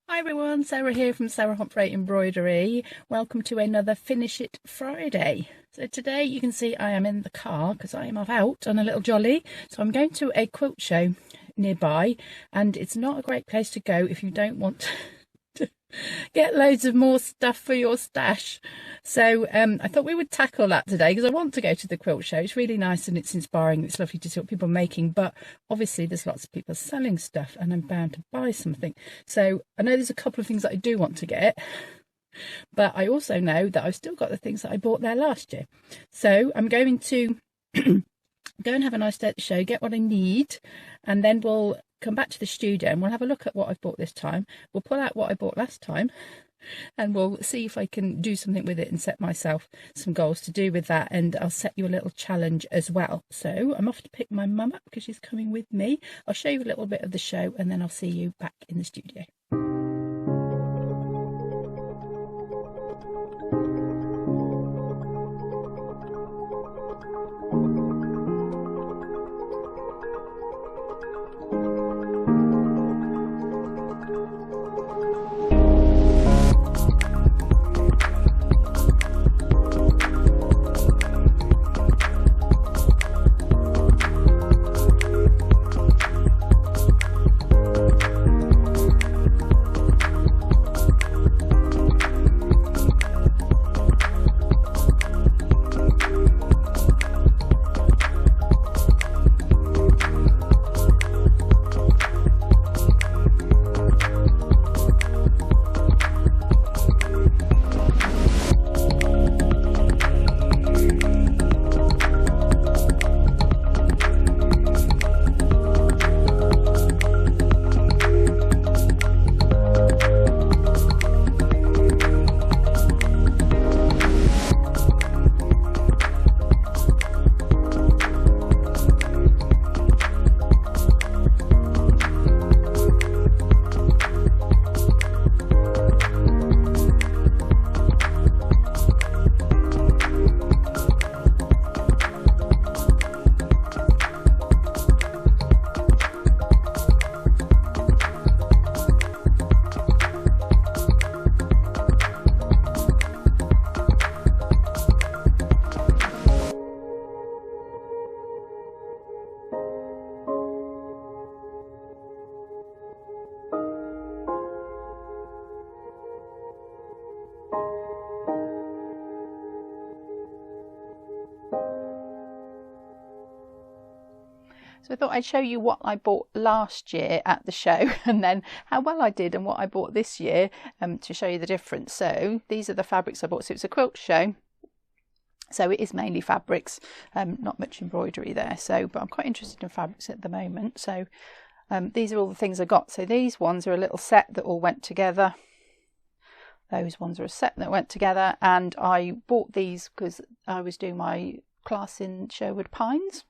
Hi everyone, Sarah here from Homfray Embroidery. Welcome to another Finish It Friday. So today you can see I am in the car because I am off out on a little jolly. So I'm going to a quilt show nearby, and it's not a great place to go if you don't want to get loads of more stuff for your stash. So I thought we would tackle that today because I want to go to the quilt show. It's really nice and it's inspiring. It's lovely to see what people are making, but obviously there's lots of people selling stuff and I'm bound to buy something. So I know there's a couple of things that I do want to get, but I also know that I've still got the things that I bought there last year. So I'm going to go and have a nice day at the show, get what I need, and then we'll come back to the studio and we'll have a look at what I've bought this time. We'll pull out what I bought last time and we'll see if I can do something with it and set myself some goals to do with that, and I'll set you a little challenge as well. So I'm off to pick my mum up because she's coming with me. I'll show you a little bit of the show and then I'll see you back in the studio. So I thought I'd show you what I bought last year at the show and then how well I did and what I bought this year to show you the difference. So these are the fabrics I bought. So it's a quilt show. So it is mainly fabrics, not much embroidery there. So, but I'm quite interested in fabrics at the moment. So these are all the things I got. So these ones are a little set that all went together. Those ones are a set that went together. And I bought these because I was doing my class in Sherwood Pines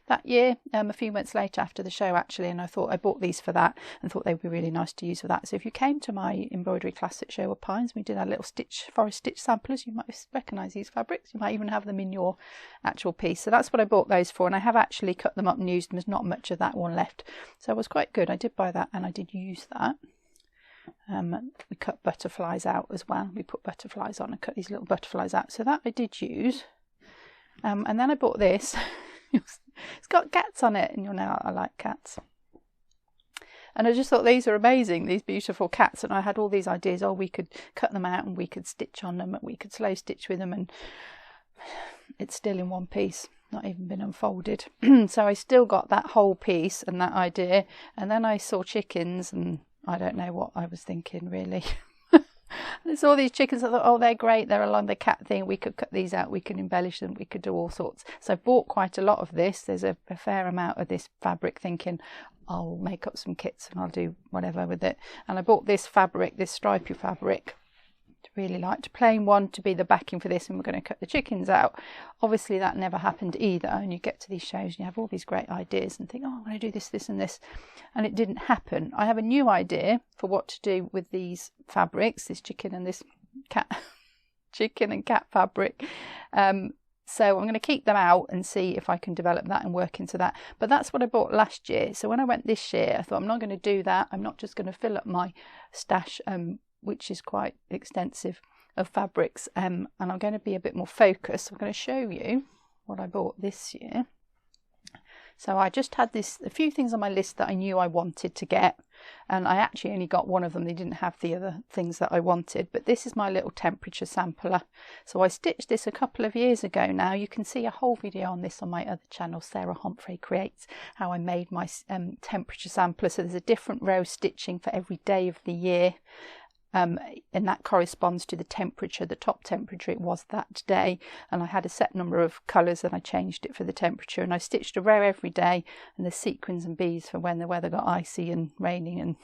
that year, a few months later after the show actually, and I thought I bought these for that and thought they would be really nice to use for that. So if you came to my embroidery class at Sherwood Pines, we did our little forest stitch samplers, you might recognise these fabrics, you might even have them in your actual piece. So that's what I bought those for, and I have actually cut them up and used them. There's not much of that one left, so it was quite good. I did buy that and I did use that. We cut butterflies out as well. We put butterflies on and cut these little butterflies out, so that I did use. And then I bought this. It's got cats on it, and you'll know I like cats. And I just thought these are amazing, these beautiful cats. And I had all these ideas. Oh, we could cut them out and we could stitch on them and we could slow stitch with them. And it's still in one piece, not even been unfolded. So I still got that whole piece and that idea. And then I saw chickens and I don't know what I was thinking really. And I saw these chickens, I thought, oh, they're great, they're along the cat thing, we could cut these out, we could embellish them, we could do all sorts. So I bought quite a lot of this. There's a fair amount of this fabric, thinking I'll make up some kits and I'll do whatever with it. And I bought this fabric, this stripy fabric, really liked. Plain one to be the backing for this, and we're going to cut the chickens out. Obviously that never happened either, and you get to these shows and you have all these great ideas and think, oh, I'm going to do this, this and this, and it didn't happen. I have a new idea for what to do with these fabrics, this chicken and this cat chicken and cat fabric. So I'm going to keep them out and see if I can develop that and work into that. But that's what I bought last year. So when I went this year, I thought I'm not going to do that. I'm not just going to fill up my stash, which is quite extensive, of fabrics. And I'm going to be a bit more focused. I'm going to show you what I bought this year. So I just had a few things on my list that I knew I wanted to get, and I actually only got one of them. They didn't have the other things that I wanted, but this is my little temperature sampler. So I stitched this a couple of years ago now. You can see a whole video on this on my other channel, Sarah Homfray Creates, how I made my temperature sampler. So there's a different row stitching for every day of the year. And that corresponds to the temperature, the top temperature it was that day. And I had a set number of colours and I changed it for the temperature. And I stitched a row every day, and the sequins and bees for when the weather got icy and raining and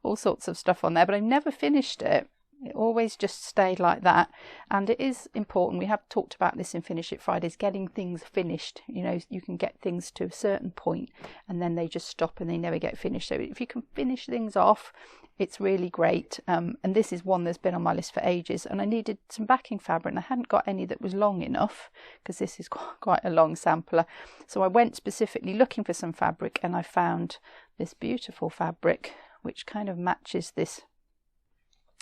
all sorts of stuff on there. But I never finished it. It always just stayed like that. And it is important, we have talked about this in Finish It Fridays, getting things finished. You know, you can get things to a certain point and then they just stop and they never get finished. So if you can finish things off, it's really great. And this is one that's been on my list for ages, and I needed some backing fabric and I hadn't got any that was long enough, because this is quite a long sampler. So I went specifically looking for some fabric, and I found this beautiful fabric which kind of matches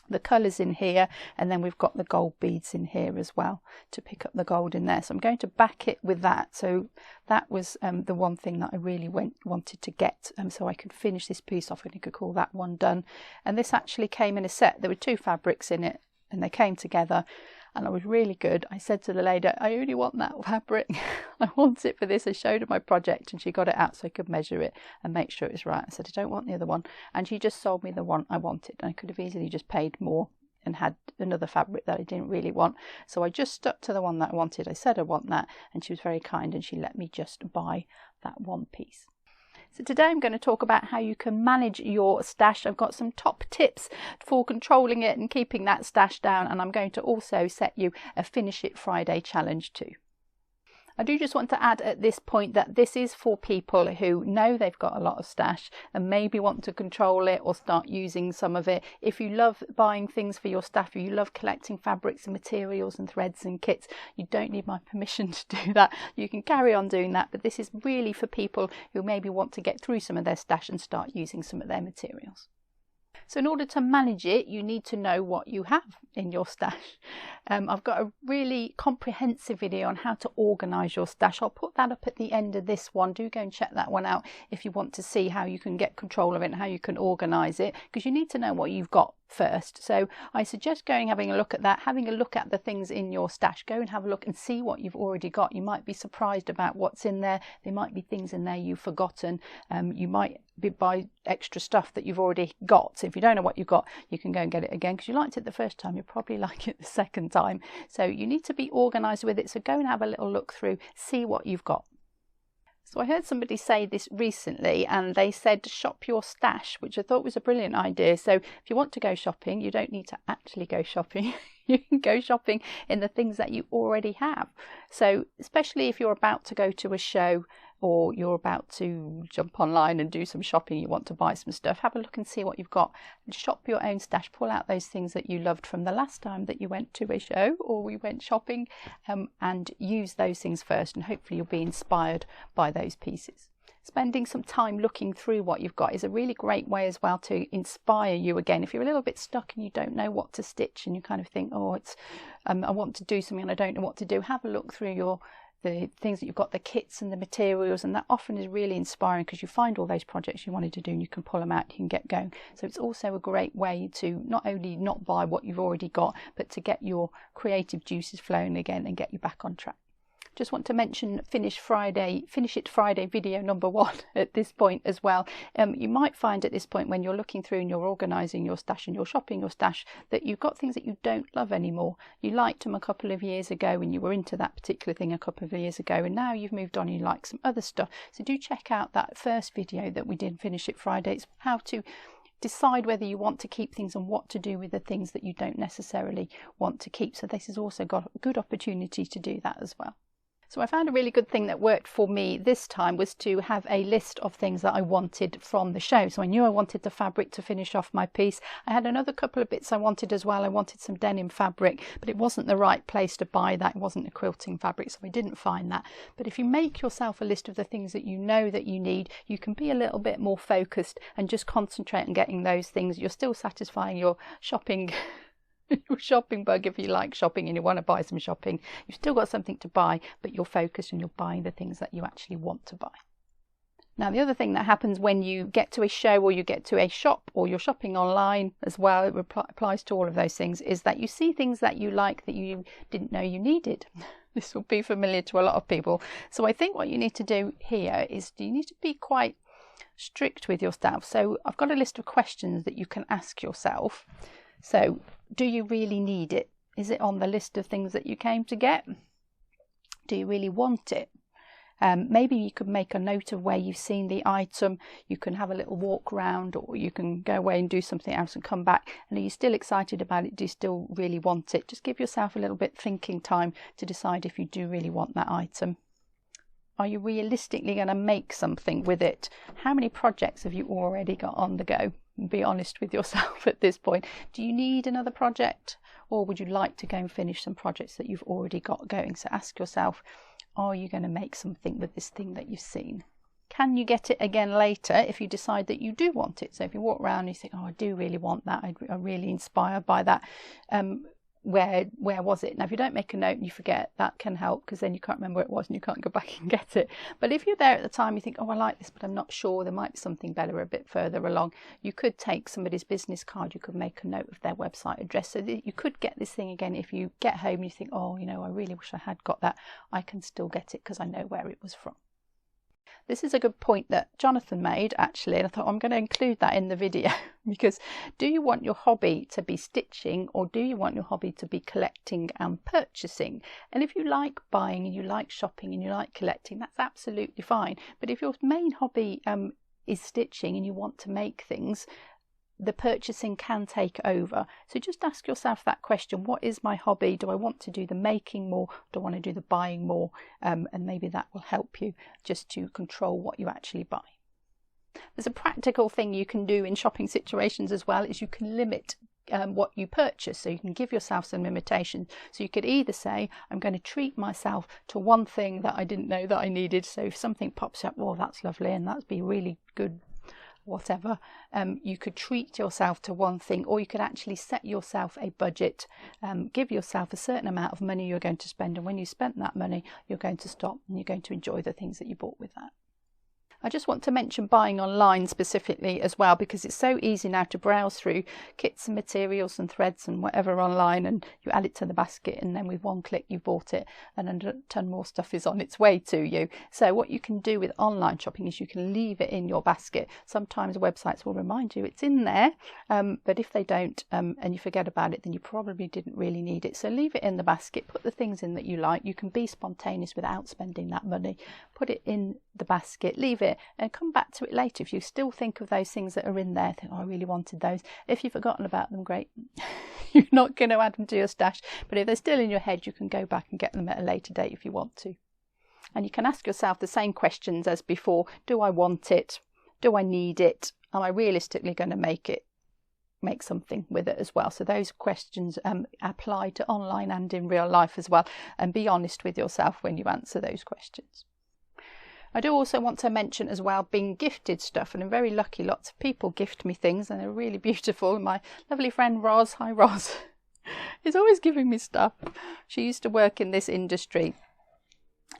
the colours in here, and then we've got the gold beads in here as well to pick up the gold in there. So I'm going to back it with that. So that was the one thing that I really wanted to get, so I could finish this piece off and I could call that one done. And this actually came in a set. There were 2 fabrics in it and they came together, and it was really good. I said to the lady, I only want that fabric. I want it for this. I showed her my project and she got it out so I could measure it and make sure it was right. I said, I don't want the other one. And she just sold me the one I wanted. And I could have easily just paid more and had another fabric that I didn't really want. So I just stuck to the one that I wanted. I said I want that, and she was very kind and she let me just buy that one piece. So today I'm going to talk about how you can manage your stash. I've got some top tips for controlling it and keeping that stash down, and I'm going to also set you a Finish It Friday challenge too. I do just want to add at this point that this is for people who know they've got a lot of stash and maybe want to control it or start using some of it. If you love buying things for your staff, or you love collecting fabrics and materials and threads and kits, you don't need my permission to do that. You can carry on doing that, but this is really for people who maybe want to get through some of their stash and start using some of their materials. So in order to manage it, you need to know what you have in your stash. I've got a really comprehensive video on how to organise your stash. I'll put that up at the end of this one. Do go and check that one out if you want to see how you can get control of it and how you can organise it, because you need to know what you've got first. So I suggest going having a look at that, having a look at the things in your stash. Go and have a look and see what you've already got. You might be surprised about what's in there. There might be things in there you've forgotten. You might buy extra stuff that you've already got. So if you don't know what you've got, you can go and get it again, because you liked it the first time, you'll probably like it the second time. So you need to be organised with it. So go and have a little look through, see what you've got. So I heard somebody say this recently, and they said shop your stash, which I thought was a brilliant idea. So if you want to go shopping, you don't need to actually go shopping. You can go shopping in the things that you already have. So especially if you're about to go to a show, or you're about to jump online and do some shopping, you want to buy some stuff, have a look and see what you've got. Shop your own stash, pull out those things that you loved from the last time that you went to a show or we went shopping, and use those things first, and hopefully you'll be inspired by those pieces. Spending some time looking through what you've got is a really great way as well to inspire you again. If you're a little bit stuck and you don't know what to stitch and you kind of think, oh, it's I want to do something and I don't know what to do, have a look through the things that you've got, the kits and the materials, and that often is really inspiring, because you find all those projects you wanted to do and you can pull them out, you can get going. So it's also a great way to not only not buy what you've already got, but to get your creative juices flowing again and get you back on track. Just want to mention Finish It Friday video number 1 at this point as well. You might find at this point, when you're looking through and you're organising your stash and you're shopping your stash, that you've got things that you don't love anymore. You liked them a couple of years ago and you were into that particular thing a couple of years ago, and now you've moved on and you like some other stuff. So do check out that first video that we did, Finish It Friday. It's how to decide whether you want to keep things and what to do with the things that you don't necessarily want to keep. So this has also got a good opportunity to do that as well. So I found a really good thing that worked for me this time was to have a list of things that I wanted from the show. So I knew I wanted the fabric to finish off my piece. I had another couple of bits I wanted as well. I wanted some denim fabric, but it wasn't the right place to buy that. It wasn't a quilting fabric, so I didn't find that. But if you make yourself a list of the things that you know that you need, you can be a little bit more focused and just concentrate on getting those things. You're still satisfying your shopping your shopping bug if you like shopping and you want to buy some shopping. You've still got something to buy, but you're focused and you're buying the things that you actually want to buy. Now, the other thing that happens when you get to a show or you get to a shop or you're shopping online as well, it applies to all of those things, is that you see things that you like that you didn't know you needed. This will be familiar to a lot of people. So I think what you need to do here is you need to be quite strict with yourself. So I've got a list of questions that you can ask yourself. So, do you really need it? Is it on the list of things that you came to get? Do you really want it? Maybe you could make a note of where you've seen the item. You can have a little walk around, or you can go away and do something else and come back. And are you still excited about it? Do you still really want it? Just give yourself a little bit thinking time to decide if you do really want that item. Are you realistically going to make something with it? How many projects have you already got on the go? Be honest with yourself at this point. Do you need another project, or would you like to go and finish some projects that you've already got going? So ask yourself, are you going to make something with this thing that you've seen? Can you get it again later if you decide that you do want it? So if you walk around and you think, oh, I do really want that, I'm really inspired by that, where was it? Now, if you don't make a note and you forget, that can help, because then you can't remember where it was and you can't go back and get it. But if you're there at the time, you think, oh, I like this, but I'm not sure, there might be something better a bit further along, you could take somebody's business card, you could make a note of their website address, so that you could get this thing again. If you get home and you think, oh, you know, I really wish I had got that, I can still get it because I know where it was from. This is a good point that Jonathan made, actually, and I thought I'm going to include that in the video, because do you want your hobby to be stitching, or do you want your hobby to be collecting and purchasing? And if you like buying and you like shopping and you like collecting, that's absolutely fine. But if your main hobby is stitching and you want to make things, the purchasing can take over. So just ask yourself that question: what is my hobby? Do I want to do the making more? Do I want to do the buying more? And maybe that will help you just to control what you actually buy. There's a practical thing you can do in shopping situations as well, is you can limit what you purchase. So you can give yourself some limitations. So you could either say, I'm going to treat myself to one thing that I didn't know that I needed. So if something pops up, well, that's lovely and that'd be really good, whatever, you could treat yourself to one thing, or you could actually set yourself a budget, give yourself a certain amount of money you're going to spend, and when you spent that money, you're going to stop and you're going to enjoy the things that you bought with that. I just want to mention buying online specifically as well, because it's so easy now to browse through kits and materials and threads and whatever online, and you add it to the basket, and then with one click you bought it, and a ton more stuff is on its way to you. So what you can do with online shopping is you can leave it in your basket. Sometimes websites will remind you it's in there, but if they don't, and you forget about it, then you probably didn't really need it. So leave it in the basket, put the things in that you like. You can be spontaneous without spending that money. Put it in the basket, leave it, and come back to it later. If you still think of those things that are in there, think, oh, I really wanted those. If you've forgotten about them, great. You're not going to add them to your stash, but if they're still in your head, you can go back and get them at a later date if you want to. And you can ask yourself the same questions as before. Do I want it? Do I need it? Am I realistically going to make something with it as well? So those questions apply to online and in real life as well, and be honest with yourself when you answer those questions. I do also want to mention as well being gifted stuff, and I'm very lucky. Lots of people gift me things and they're really beautiful. My lovely friend Roz, hi Roz, is always giving me stuff. She used to work in this industry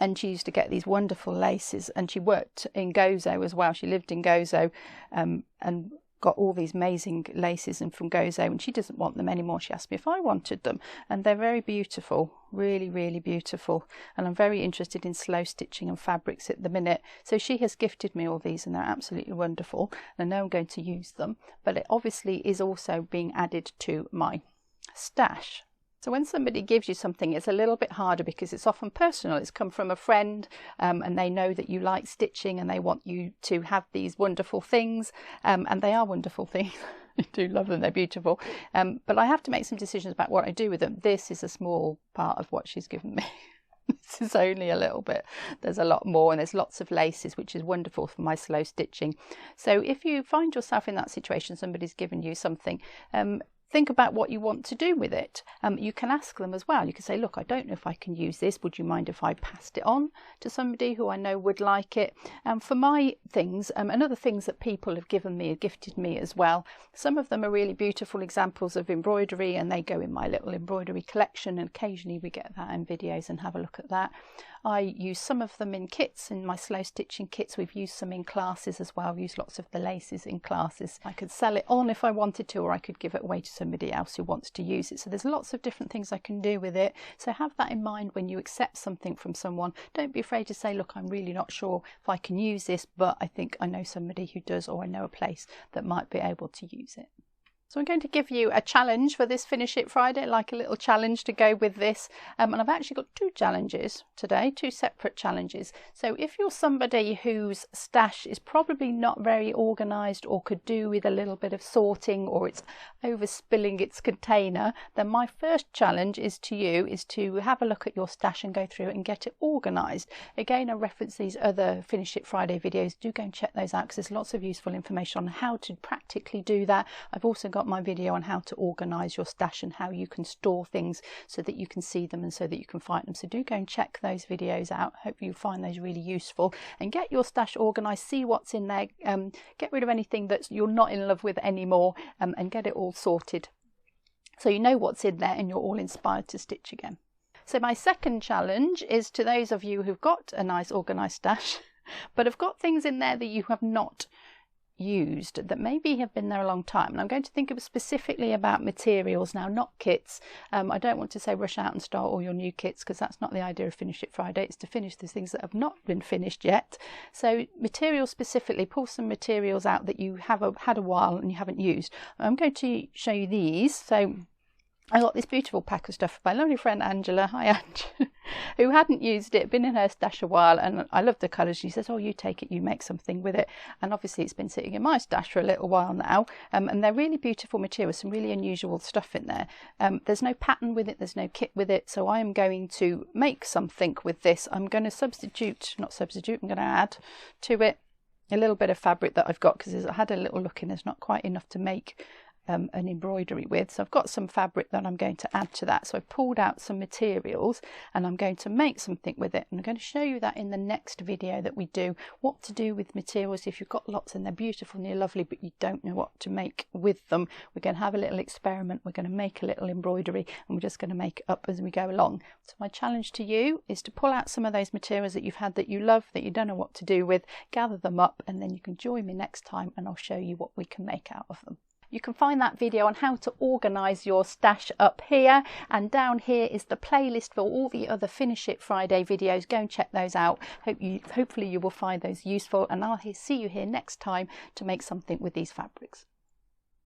and she used to get these wonderful laces, and she worked in Gozo as well. She lived in Gozo and got all these amazing laces and from Gozo, and she doesn't want them anymore. She asked me if I wanted them, and they're very beautiful, really, really beautiful. And I'm very interested in slow stitching and fabrics at the minute. So she has gifted me all these, and they're absolutely wonderful. And I know I'm going to use them, but it obviously is also being added to my stash. So when somebody gives you something, it's a little bit harder because it's often personal. It's come from a friend, and they know that you like stitching and they want you to have these wonderful things, and they are wonderful things. I do love them, they're beautiful. But I have to make some decisions about what I do with them. This is a small part of what she's given me. This is only a little bit. There's a lot more, and there's lots of laces, which is wonderful for my slow stitching. So if you find yourself in that situation, somebody's given you something, think about what you want to do with it. You can ask them as well. You can say, look, I don't know if I can use this. Would you mind if I passed it on to somebody who I know would like it? For my things, and other things that people have given me, gifted me as well, some of them are really beautiful examples of embroidery, and they go in my little embroidery collection, and occasionally we get that in videos and have a look at that. I use some of them in kits, in my slow stitching kits. We've used some in classes as well. I've used lots of the laces in classes. I could sell it on if I wanted to, or I could give it away to somebody else who wants to use it. So there's lots of different things I can do with it. So have that in mind when you accept something from someone. Don't be afraid to say, look, I'm really not sure if I can use this, but I think I know somebody who does, or I know a place that might be able to use it. So I'm going to give you a challenge for this Finish It Friday, like a little challenge to go with this. And I've actually got two challenges today, two separate challenges. So if you're somebody whose stash is probably not very organised, or could do with a little bit of sorting, or it's overspilling its container, then my first challenge is to have a look at your stash and go through it and get it organised. Again, I reference these other Finish It Friday videos. Do go and check those out, because there's lots of useful information on how to practically do that. I've also got my video on how to organise your stash and how you can store things so that you can see them and so that you can find them. So do go and check those videos out. Hope you find those really useful, and get your stash organised, see what's in there, get rid of anything that you're not in love with anymore, and get it all sorted so you know what's in there and you're all inspired to stitch again. So my second challenge is to those of you who've got a nice organised stash but have got things in there that you have not used, that maybe have been there a long time. And I'm going to think specifically about materials now, not kits. I don't want to say rush out and start all your new kits, because that's not the idea of Finish It Friday. It's to finish the things that have not been finished yet. So materials specifically, pull some materials out that you have had a while and you haven't used. I'm going to show you these. So I got this beautiful pack of stuff from my lovely friend Angela, hi Ange, who hadn't used it, been in her stash a while, and I love the colours. She says, oh, you take it, you make something with it. And obviously it's been sitting in my stash for a little while now, and they're really beautiful materials, some really unusual stuff in there. There's no pattern with it, there's no kit with it, so I am going to make something with this. I'm going to I'm going to add to it a little bit of fabric that I've got, because I had a little look and there's not quite enough to make an embroidery with. So I've got some fabric that I'm going to add to that. So I've pulled out some materials and I'm going to make something with it. And I'm going to show you that in the next video that we do, what to do with materials if you've got lots and they're beautiful and they're lovely but you don't know what to make with them. We're going to have a little experiment, we're going to make a little embroidery, and we're just going to make it up as we go along. So my challenge to you is to pull out some of those materials that you've had that you love, that you don't know what to do with, gather them up, and then you can join me next time and I'll show you what we can make out of them. You can find that video on how to organise your stash up here, and down here is the playlist for all the other Finish It Friday videos. Go and check those out. Hopefully you will find those useful, and I'll see you here next time to make something with these fabrics.